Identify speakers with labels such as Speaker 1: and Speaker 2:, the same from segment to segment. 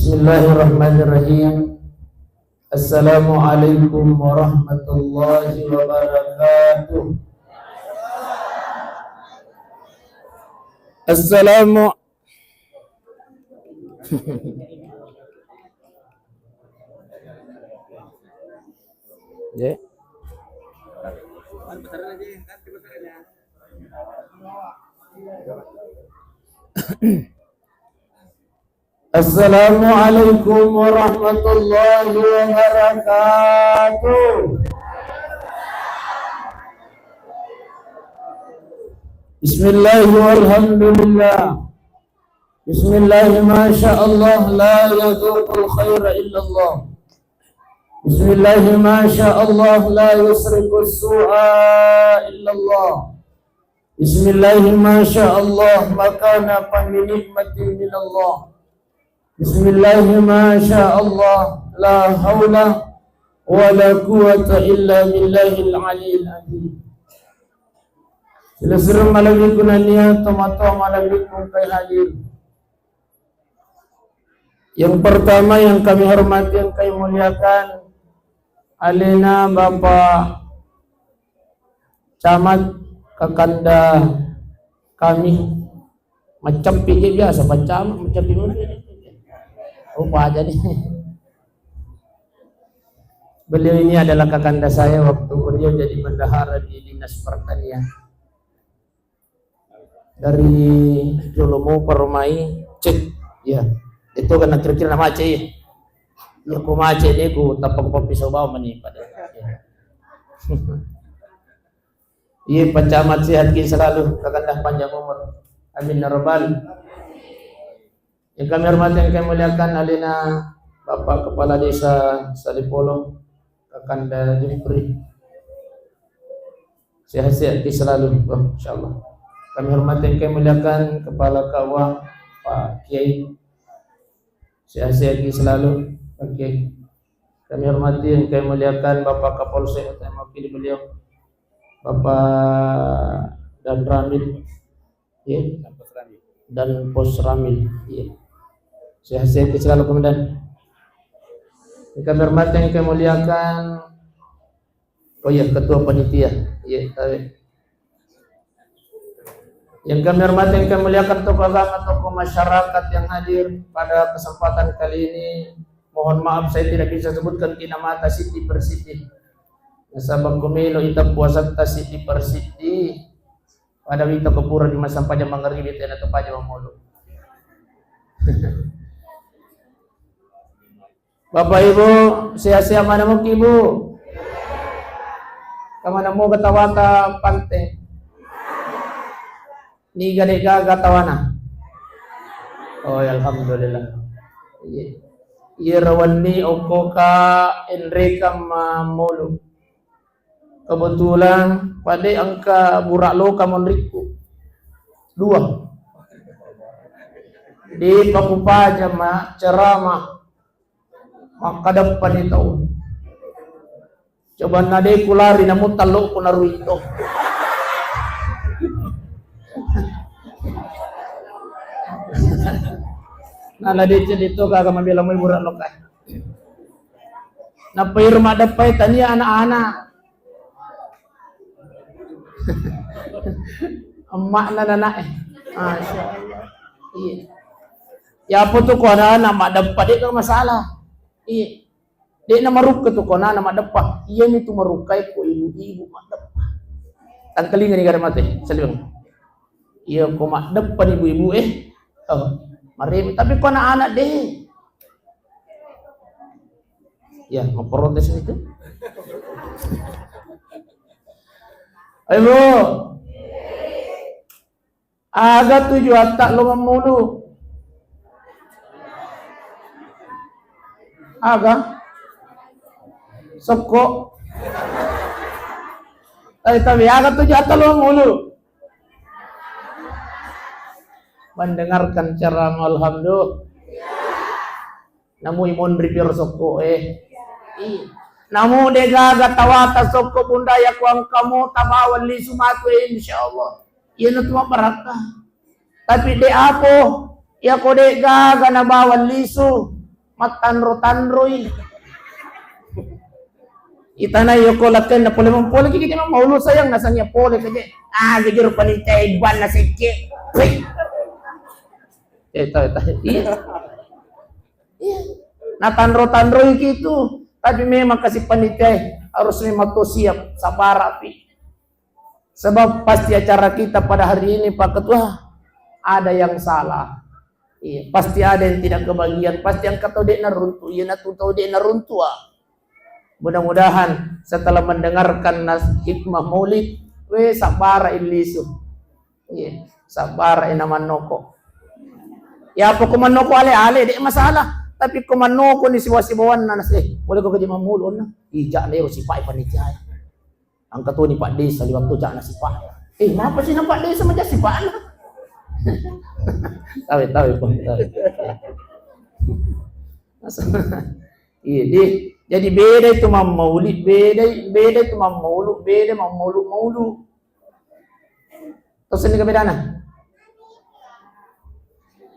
Speaker 1: Bismillahirrahmanirrahim. Assalamualaikum warahmatullahi wabarakatuh. Assalamu Ya. Assalamualaikum warahmatullahi wabarakatuh. Bismillahi walhamdulillah. Bismillahi masyaallah la yadurul khaira illallah. Bismillahi masyaallah la yusriku su'a illallah. Bismillahi masyaallah makana paminikmatin minallah. Bismillahi masyaallah la hawla wa la quwata illa billahil aliyil azim. Sila malagi kunania tomato malagi kung kay hadir. Yang pertama yang kami hormati, yang kami muliakan, alina Bapak Camat Kakanda kami macam pikir biasa macam pikir rupa aja nih. Beliau ini adalah kakanda saya waktu beliau jadi bendahara di Dinas Pertanian dari Jolomo Permai cek ya itu karena kira-kira nama Aceh ya ku Aceh deh ku tapang pisau bawa mani pada iya Pak Camat sehat selalu, kakanda panjang umur, amin ya rabbal. Yang kami hormati, yang kami muliakan, alina Bapak Kepala Desa Salipolong, kakanda Jufri, sehat-sehat selalu, insyaallah. Kami hormati, yang kami muliakan, Kepala Kawah Pak Kiai, sehat-sehat selalu, Pak Kiai. Kami hormati, yang kami muliakan, Bapak Kapolsek, yang mewakili beliau, Bapak dan Ramil, ya, dan Pos Ramil, ya. Sehat-sehat selalu komandan. Kami hormati, yang kami muliakan, oh ya, Ketua Panitia, ya, yang kami hormati, yang kami muliakan, tokoh agama, tokoh masyarakat yang hadir pada kesempatan kali ini. Mohon maaf saya tidak bisa sebutkan kinamata Siti Persiti. Nasabang kumilo ita puasa Siti Persiti. Pada wita kepura di masa pajak mangaribi tena to pajak mamulu. Bapak Ibu, sehat-sehat mana mo Ibu? Kamana mo katawata pante? Ni gade-gaga katawana. Oh, alhamdulillah. Iya rawan ni okoka Enrica Mamulu. Kebetulan pada angka burak lo kamonriku 2 di Pakupa jama ceramah maka depan itu coba nade kulari namun talok ko naru itu nala dito kagak mabilang mo burak lo kay na pirma dapay tanya anak-anak emak nana Masya Allah. Iya. Ya apa tuh kona nama dapat itu masalah. Iya. Dia nama ruka tuh kona nama dapat. Iya nih tuh merukai ko ibu-ibu mak dapat. Tangkelingan nih gara mati. Salim. Iya ko mak dapat ibu-ibu Oh, mari tapi kona anak deh. Ya, mau protes itu. Ayo, aga 7 atak lo mamulu. Aga soko. Tapi aga 7 atak lo mamulu. Mendengarkan ceramah alhamdulillah. Namu imun ripir soko Namu degaga tawata soko bundaya kuang kamu tabawan li sumatu insyaallah. Yan at mabaraka. Tapi de apo ya ko degaga na bawal lisu matanro-tanroy. Itana yoko lakken na pole pole kiki na maulu sayang nasanya pole kaje. Gijur panitay ban na sike. Ito. Iya. Natanro-tanroy gitu. Tapi memang kasih panitia harus memang tuh siap sabar api. Sebab pasti acara kita pada hari ini Pak Ketua ada yang salah. Iya, pasti ada yang tidak kebagian, pasti yang kata dek naruntu, iya natutau dek naruntu. Mudah-mudahan setelah mendengarkan hikmah maulid, sabar ilisu. Iya, sabar inaman noko. Ya apa kumanoko ale-ale dek masalah. Tapi kumanoko ni siwa-siwawan na nasi, boleh ko gaji mamulon na. Ija na yung sipai panitia. Ang kato ni Pak Desa liwag to dyan na sipai. Mapa si ng Pak Desa madya sipai na. Tawi po. Iya, jadi beda itu mamaulid, beda itu mamulu, beda mamulu. Terus ini kebedaan.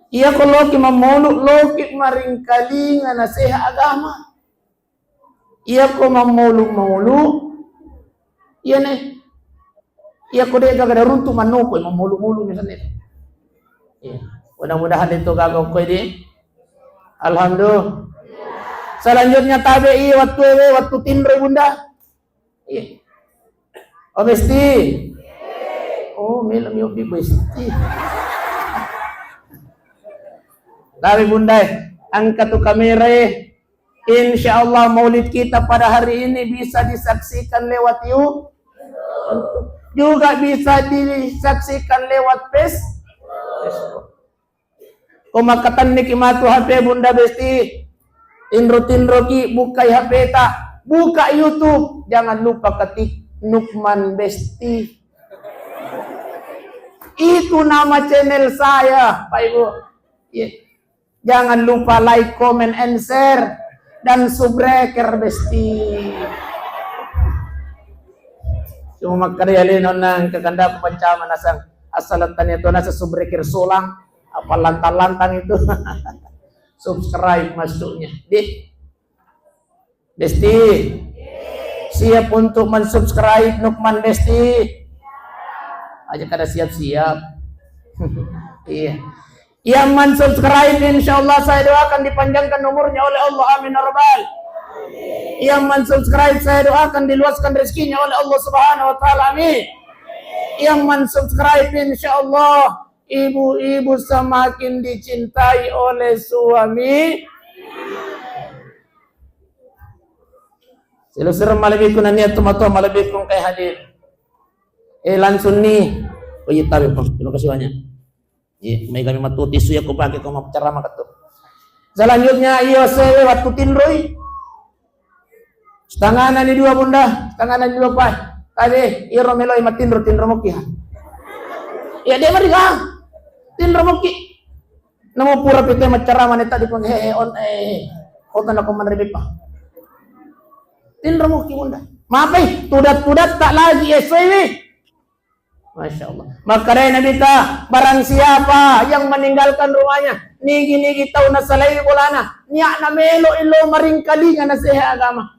Speaker 1: Iya kalau ki mamulu loki maringkali nga nasiha agama. Iya ko mamulu. Iya nih. Iya ko deh gagada runtu manoko mamulu misalnya. Iya. Mudah-mudahan itu gagawin ko ini. Alhamdulillah. Selanjutnya tabi'i waktu tinro bunda. Iya. Oh besti. Oh milam yuk di besti. Tapi bunda, angkat tuh kamera. Insya Allah maulid kita pada hari ini bisa disaksikan lewat YouTube. Juga bisa disaksikan lewat Facebook. Kumakatan nikmatu HP bunda besti. Tinro ki buka HP tak, buka YouTube. Jangan lupa ketik Nukman Besti. Itu nama channel saya, Pak Ibu. Yeah. Jangan lupa like, comment, and share. Dan subbreaker Besti. Cuma magkaryalin ng kaganda pancaman asalatan ito nasa subbreaker sulang. Apa lantang-lantang itu. Subscribe masuknya. Besti. Siap untuk mensubscribe Nukman Besti. Aja kada siap-siap. Iya. Yang mensubscribe insyaallah saya doakan dipanjangkan umurnya oleh Allah, amin ya rabbal. Yang mensubscribe saya doakan diluaskan rezekinya oleh Allah Subhanahu wa taala, amin. Yang mensubscribe insyaallah ibu-ibu semakin dicintai oleh suami. Silusur malabikun niat tumato malabikun kay hadir. Langsung nih. Oh iya tabi po. Terima kasih banyak. Iya, may kami matuti suya ko pakai ko mapacarama kato. Selanjutnya iyo sewe waktu tinroy. Tanganan ni dua bunda, tanganan ni dua pa. Tadi iyo meloy matinro mo kiha. Ya dia mariga. Tinro mo ki. Namo pura pite macarama ni tadi pang on Kota na ko manribi pa. Tinro mo ki bunda. Maafay, tudat-tudat tak lagi sewe. Masya Allah. Maka Nabi ta barang siapa yang meninggalkan rumahnya nigi-nigi tahu na salay bulana niya na melo ilo maringkali nga nasiha agama.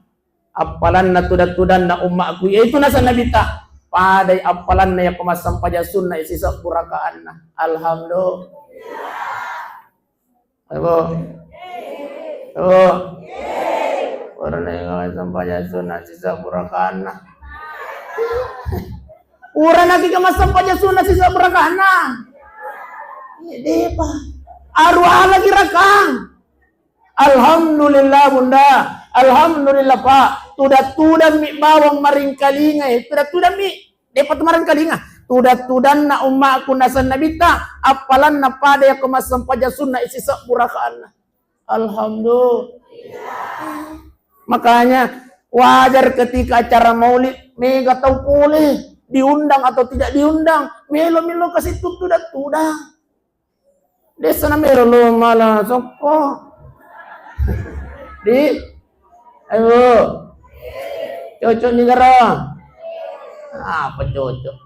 Speaker 1: Apalan na tudat-tudan na umma aku yaitu nasa Nabi ta paday apalan na ya kumasam paja sunnah isisa purakaan na. Alhamdulillah. Orang na yung kumasam paja sunnah isisa purakaan na. Urang lagi ka masampaja sunnah sisa berakahna. Iya pa. Arwah lagi rakang. Alhamdulillah bunda. Alhamdulillah pak. Tudat-tudan mi bawang maring kalinga. Tudat-tudan mi. Dapat maring kalinga. Tudat-tudan na umma aku nasan nabita. Apalan na pada ya kumasampaja sunnah sisa berakahna. Alhamdulillah. Makanya wajar ketika acara maulid mega tahu boleh. Diundang atau tidak diundang, melo kasih tudat. Desa na melo lo malah soko. Ayo. Cocok ni gara. Apa cocok?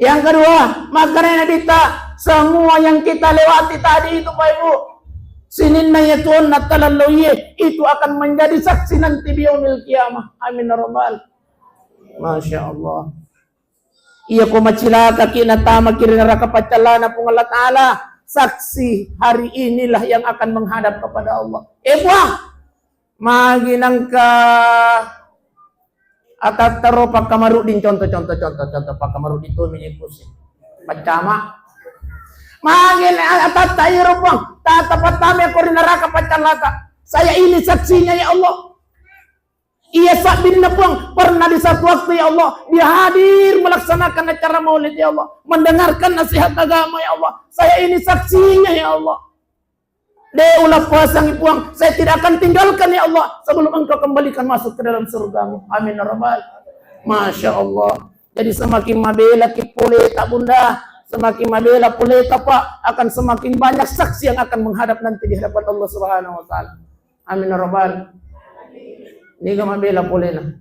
Speaker 1: Yang kedua, makanan kita semua yang kita lewati tadi itu Pak Ibu, sinin na yatun na talaluye, itu akan menjadi saksi nanti di yaumil qiyamah. Amin ya rabbal. Masya Allah. Iya ko macilaka kinatama kirinaraka pacalana pung Allah Ta'ala. Saksi hari inilah yang akan menghadap kepada Allah. Buah maginang ka atataro pagkamarudin contoh pagkamarudin to minikusin pacama magin atatayro pang tatapat kami ako rin naraka pacalaka. Saya ini saksinya ya Allah. Ia sabin na pang pernah di satu waktu ya Allah dia hadir melaksanakan acara maulid ya Allah, mendengarkan nasihat agama ya Allah. Saya ini saksinya ya Allah. De ulah puasang ipuang, saya tidak akan tinggalkan ya Allah sebelum engkau kembalikan masuk ke dalam surgamu. Amin ya rabbal. Masya Allah. Jadi semakin mabela kipuleta bunda, semakin mabela puleta Pak, akan semakin banyak saksi yang akan menghadap nanti di hadapan Allah Subhanahu wa taala. Amin ya rabbal. Ini ka mabela pulena.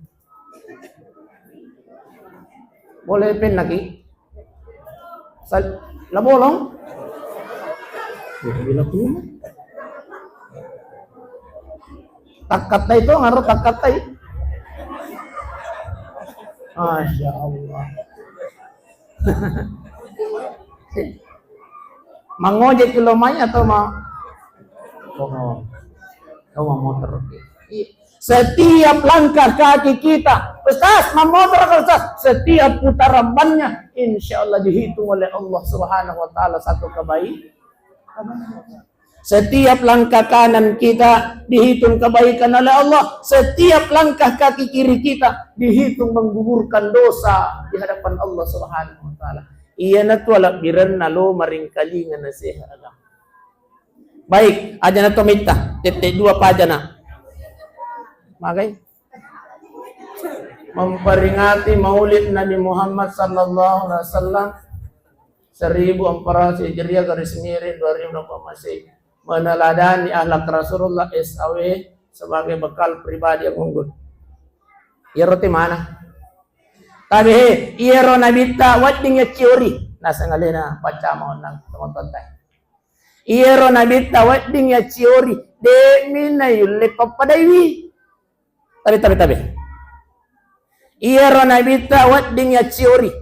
Speaker 1: Boleh pen lagi? Labolong? Bila pun. Takat na ito, ngaro takat na ito. Masya Allah. Mangojek kilomay atau motor. Setiap langkah kaki kita, Ustaz, memotor Ustaz, setiap putaran bannya, insya Allah dihitung oleh Allah Subhanahu wa taala satu kebaikan. Setiap langkah kanan kita dihitung kebaikan oleh Allah. Setiap langkah kaki kiri kita dihitung menggugurkan dosa di hadapan Allah Subhanahu wa taala. Iya na tu ala biran nalo maringkalingan na siya. Baik, aja na to mita. Tete dua paja na. Makay memperingati Maulid Nabi Muhammad sallallahu alaihi wasallam 1400 Hijriah garis miring 2020 masih meneladani akhlak Rasulullah SAW sebagai bekal pribadi yang unggul. Iro ti mana? Tabi iro nabita wading ya ciori nasa ngalena baca mo nang teman-teman tay. Iro nabita wading ya ciori de mina yulle papadaiwi. Tabi. Iro nabita wading ya ciori.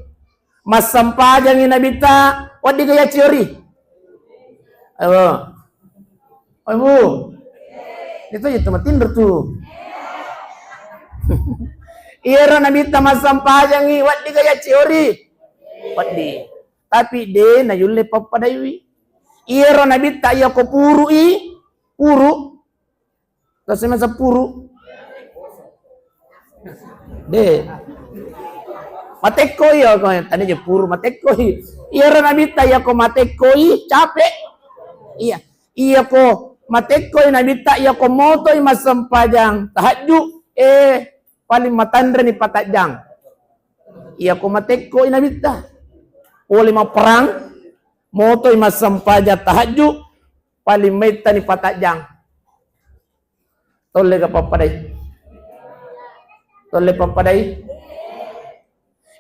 Speaker 1: Masampajang nabita wading ya ciori. Ayo. Bu, itu ya tempat tidur tuh. Iya nabita masampajangi wadi gaya ciori, wadi. Tapi de na yulle papadaiwi. Iya nabita ya ko puru Terus masa puru. De. Matekoi ya kau tadi je puru matekoi. Iya nabita ya ko matekoi capek. Iya ko matekoy nabita ya komotoy masampajang tahaju paling matandre ni patajang. Iya ko matekoy nabita. Uli perang motoy masampaja tahaju paling meta ni patajang. Tole ka papadai.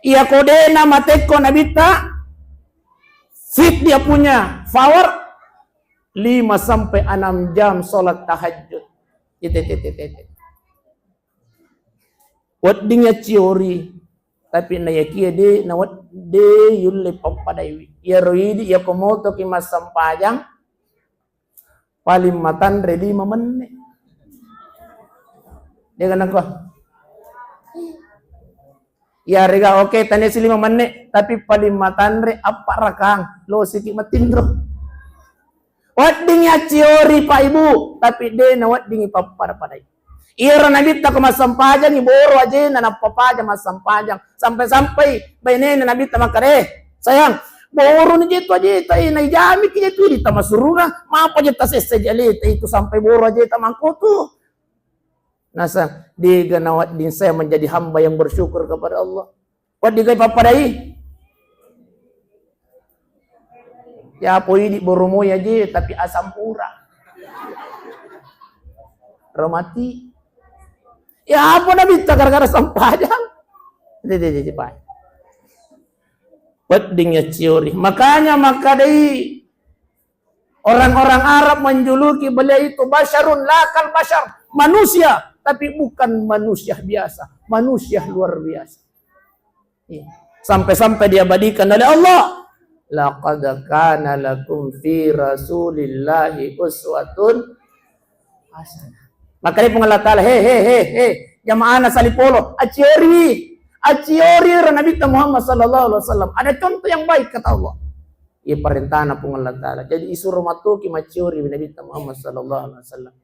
Speaker 1: Iya ko dena mateko nabita. Fit dia punya power 5 sampai 6 jam sholat tahajud. Waddinya ciori. Tapi na yakia de na wadde yulle papadaiwi. Ya roidi ya komoto ki masampajang. Paling matandre 5 menit. Dia kan aku. Ya rega oke tanya 5 menit. Tapi paling matandre apa rakang. Lo sikit matindro. Waddingnya ciori Pak Ibu, tapi de na waddingi papadai. Ira nabita ko masampajang iboro aja na napapaja masampajang sampai bainena nabita makare. Sayang, boro ni jeto aja tai na jami ki jeto di tamasurunga, mapa jeta sesejali itu sampai boro aja tamangkutu. Nasa di ganawat din saya menjadi hamba yang bersyukur kepada Allah. Waddingi papadai. Ya poi di boromo ya je tapi asam pura. Romati. Ya apa nabita gara-gara sampajang. Pak. Pedingnya teori. Makanya maka dari orang-orang Arab menjuluki beliau itu basyarun lakal basyar, manusia, tapi bukan manusia biasa, manusia luar biasa. Sampai-sampai diabadikan oleh Allah. Laqad kana lakum fi rasulillahi uswatun hasanah. Maka dia pengalat ta'ala, jamaah salipolo, aciori Nabi Muhammad sallallahu alaihi wasallam. Ada contoh yang baik kata Allah. Ia perintah na pengalat ta'ala. Jadi isu rumah tu ki maciori Nabi Muhammad sallallahu alaihi wasallam.